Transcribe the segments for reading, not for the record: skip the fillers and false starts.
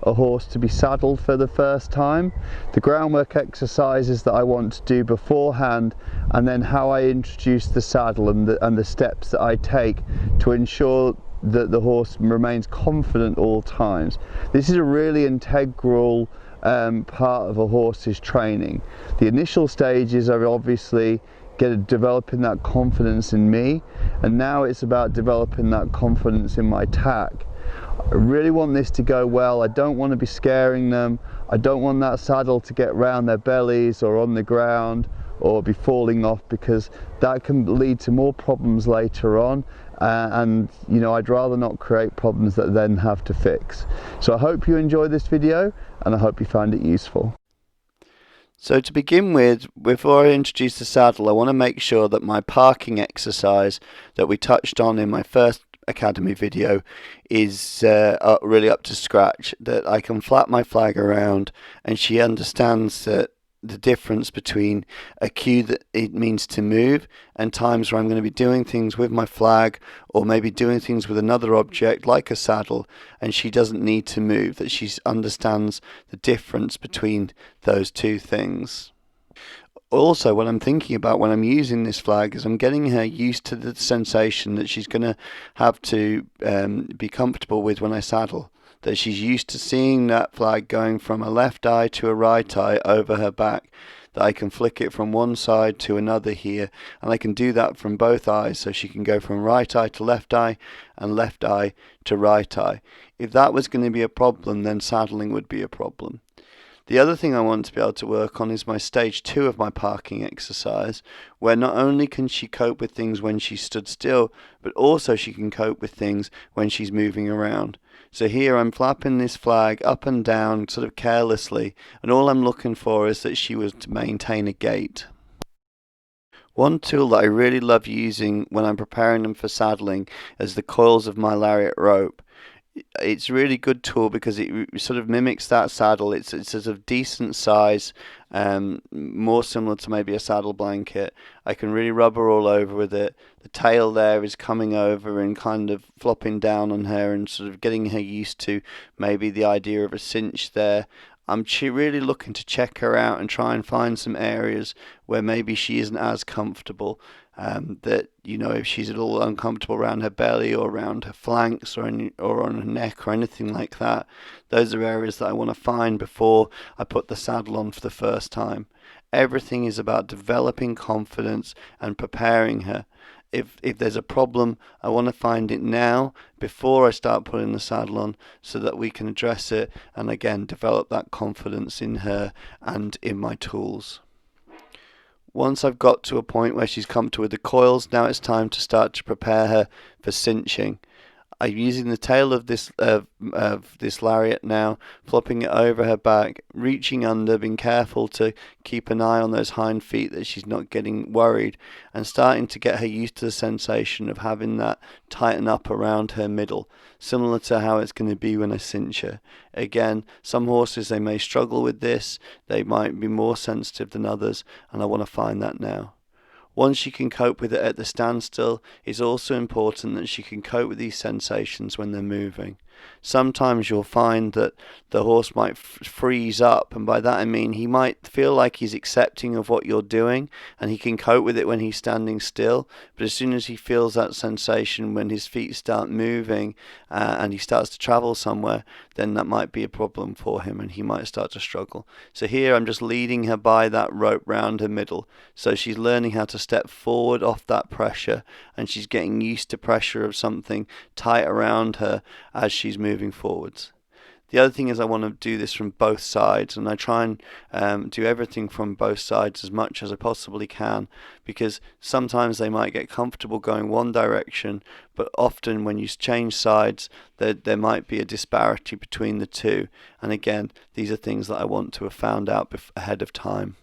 a horse to be saddled for the first time, the groundwork exercises that I want to do beforehand, and then how I introduce the saddle and the steps that I take to ensure that the horse remains confident all times. This is a really integral part of a horse's training. The initial stages are obviously developing that confidence in me, and now it's about developing that confidence in my tack. I really want this to go well. I don't want to be scaring them. I don't want that saddle to get round their bellies or on the ground or be falling off, because that can lead to more problems later on, and you know, I'd rather not create problems that then have to fix. So I hope you enjoyed this video, and I hope you found it useful. So to begin with, before I introduce the saddle, I want to make sure that my parking exercise that we touched on in my first Academy video is really up to scratch, that I can flap my flag around and she understands that the difference between a cue that it means to move and times where I'm going to be doing things with my flag, or maybe doing things with another object like a saddle, and she doesn't need to move, that she understands the difference between those two things. Also, what I'm thinking about when I'm using this flag is I'm getting her used to the sensation that she's going to have to be comfortable with when I saddle. That she's used to seeing that flag going from a left eye to a right eye over her back, that I can flick it from one side to another here, and I can do that from both eyes, so she can go from right eye to left eye and left eye to right eye. If that was going to be a problem, then saddling would be a problem. The other thing I want to be able to work on is my stage 2 of my parking exercise, where not only can she cope with things when she's stood still, but also she can cope with things when she's moving around. So here I'm flapping this flag up and down sort of carelessly, and all I'm looking for is that she was to maintain a gait. One tool that I really love using when I'm preparing them for saddling is the coils of my lariat rope. It's a really good tool because it sort of mimics that saddle. It's sort of decent size, more similar to maybe a saddle blanket. I can really rub her all over with it. The tail there is coming over and kind of flopping down on her and sort of getting her used to maybe the idea of a cinch there. I'm really looking to check her out and try and find some areas where maybe she isn't as comfortable. That, you know, if she's a little uncomfortable around her belly or around her flanks or on her neck or anything like that, those are areas that I want to find before I put the saddle on for the first time. Everything is about developing confidence and preparing her. If there's a problem, I want to find it now before I start putting the saddle on, so that we can address it and again develop that confidence in her and in my tools. Once I've got to a point where she's comfortable with the coils, now it's time to start to prepare her for cinching. I'm using the tail of this lariat now, flopping it over her back, reaching under, being careful to keep an eye on those hind feet that she's not getting worried, and starting to get her used to the sensation of having that tighten up around her middle, similar to how it's going to be when I cinch her. Again, some horses, they may struggle with this, they might be more sensitive than others, and I want to find that now. Once she can cope with it at the standstill, it's also important that she can cope with these sensations when they're moving. Sometimes you'll find that the horse might freeze up, and by that I mean he might feel like he's accepting of what you're doing and he can cope with it when he's standing still, but as soon as he feels that sensation when his feet start moving and he starts to travel somewhere, then that might be a problem for him and he might start to struggle. So here I'm just leading her by that rope round her middle, so she's learning how to step forward off that pressure, and she's getting used to pressure of something tight around her as she's moving forwards. The other thing is I want to do this from both sides, and I try and do everything from both sides as much as I possibly can, because sometimes they might get comfortable going one direction, but often when you change sides there might be a disparity between the two, and again, these are things that I want to have found out ahead of time.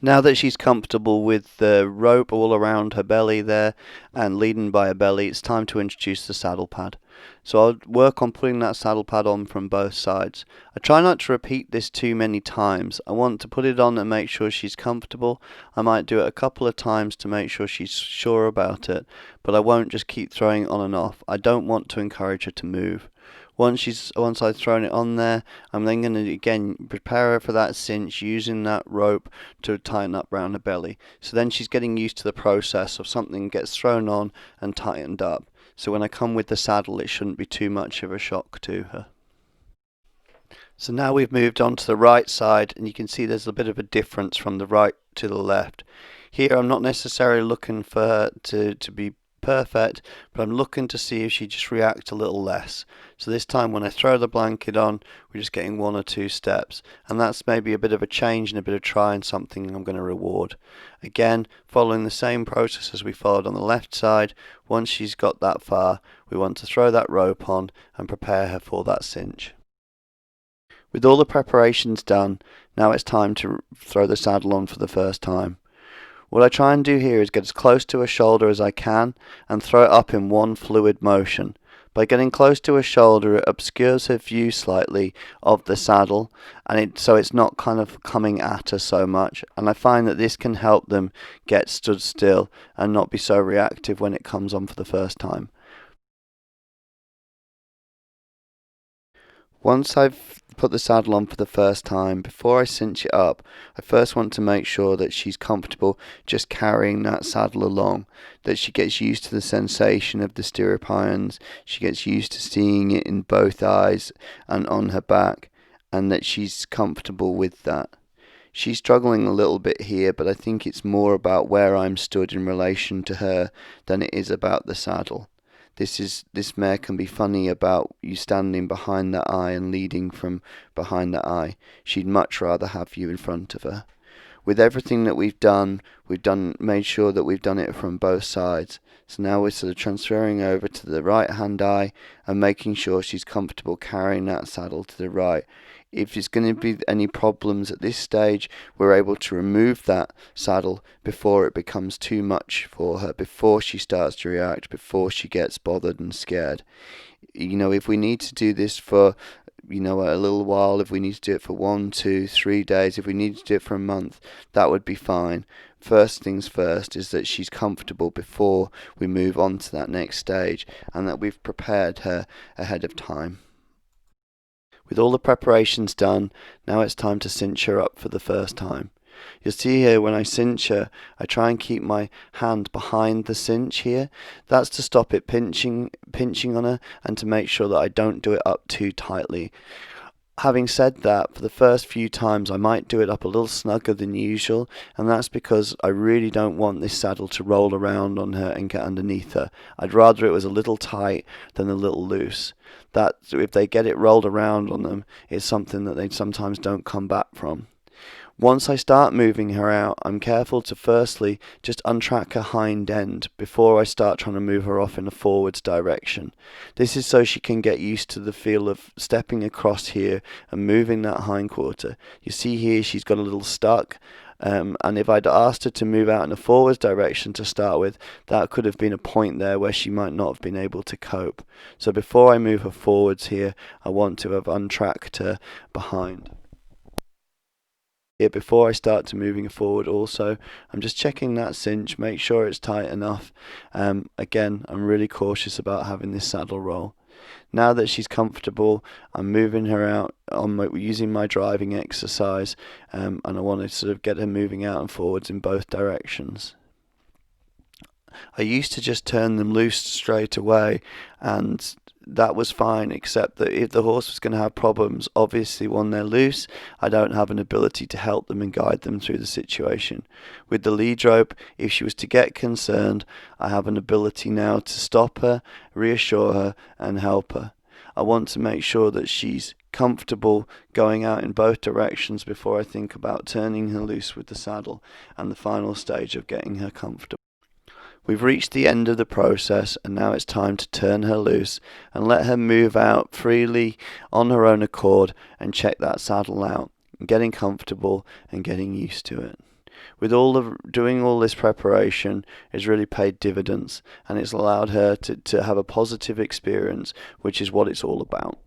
Now that she's comfortable with the rope all around her belly there and leading by her belly, it's time to introduce the saddle pad. So I'll work on putting that saddle pad on from both sides. I try not to repeat this too many times. I want to put it on and make sure she's comfortable. I might do it a couple of times to make sure she's sure about it, but I won't just keep throwing it on and off. I don't want to encourage her to move. Once I've thrown it on there, I'm then going to again prepare her for that cinch using that rope to tighten up around the belly. So then she's getting used to the process of something gets thrown on and tightened up. So when I come with the saddle, it shouldn't be too much of a shock to her. So now we've moved on to the right side, and you can see there's a bit of a difference from the right to the left. Here I'm not necessarily looking for her to be perfect, but I'm looking to see if she just reacts a little less. So this time when I throw the blanket on, we're just getting 1 or 2 steps, and that's maybe a bit of a change and a bit of trying something I'm going to reward. Again, following the same process as we followed on the left side. Once she's got that far, we want to throw that rope on and prepare her for that cinch. With all the preparations done, now it's time to throw the saddle on for the first time. What I try and do here is get as close to her shoulder as I can and throw it up in one fluid motion. By getting close to her shoulder, it obscures her view slightly of the saddle, and so it's not kind of coming at her so much, and I find that this can help them get stood still and not be so reactive when it comes on for the first time. Once I've put the saddle on for the first time, before I cinch it up, I first want to make sure that she's comfortable just carrying that saddle along, that she gets used to the sensation of the stirrup irons, she gets used to seeing it in both eyes and on her back, and that she's comfortable with that. She's struggling a little bit here, but I think it's more about where I'm stood in relation to her than it is about the saddle. This mare can be funny about you standing behind that eye and leading from behind that eye. She'd much rather have you in front of her. With everything that we've made sure that we've done it from both sides. So now we're sort of transferring over to the right hand eye and making sure she's comfortable carrying that saddle to the right. If there's going to be any problems at this stage, we're able to remove that saddle before it becomes too much for her, before she starts to react, before she gets bothered and scared. If we need to do this for a little while, if we need to do it for 1, 2, 3 days, if we need to do it for a month, that would be fine. First things first is that she's comfortable before we move on to that next stage, and that we've prepared her ahead of time. With all the preparations done, now it's time to cinch her up for the first time. You'll see here when I cinch her, I try and keep my hand behind the cinch here. That's to stop it pinching on her and to make sure that I don't do it up too tightly. Having said that, for the first few times I might do it up a little snugger than usual, and that's because I really don't want this saddle to roll around on her and get underneath her. I'd rather it was a little tight than a little loose. That if they get it rolled around on them, it's something that they sometimes don't come back from. Once I start moving her out, I'm careful to firstly just untrack her hind end before I start trying to move her off in a forwards direction. This is so she can get used to the feel of stepping across here and moving that hindquarter. You see here she's got a little stuck, and if I'd asked her to move out in a forwards direction to start with, that could have been a point there where she might not have been able to cope. So before I move her forwards here, I want to have untracked her behind. Here, before I start to moving forward also, I'm just checking that cinch, make sure it's tight enough. Again, I'm really cautious about having this saddle roll. Now that she's comfortable, I'm moving her out using my driving exercise, and I want to sort of get her moving out and forwards in both directions. I used to just turn them loose straight away, and that was fine, except that if the horse was going to have problems, obviously when they're loose, I don't have an ability to help them and guide them through the situation. With the lead rope, if she was to get concerned, I have an ability now to stop her, reassure her, and help her. I want to make sure that she's comfortable going out in both directions before I think about turning her loose with the saddle and the final stage of getting her comfortable. We've reached the end of the process, and now it's time to turn her loose and let her move out freely on her own accord and check that saddle out, getting comfortable and getting used to it. Doing all this preparation has really paid dividends, and it's allowed her to have a positive experience, which is what it's all about.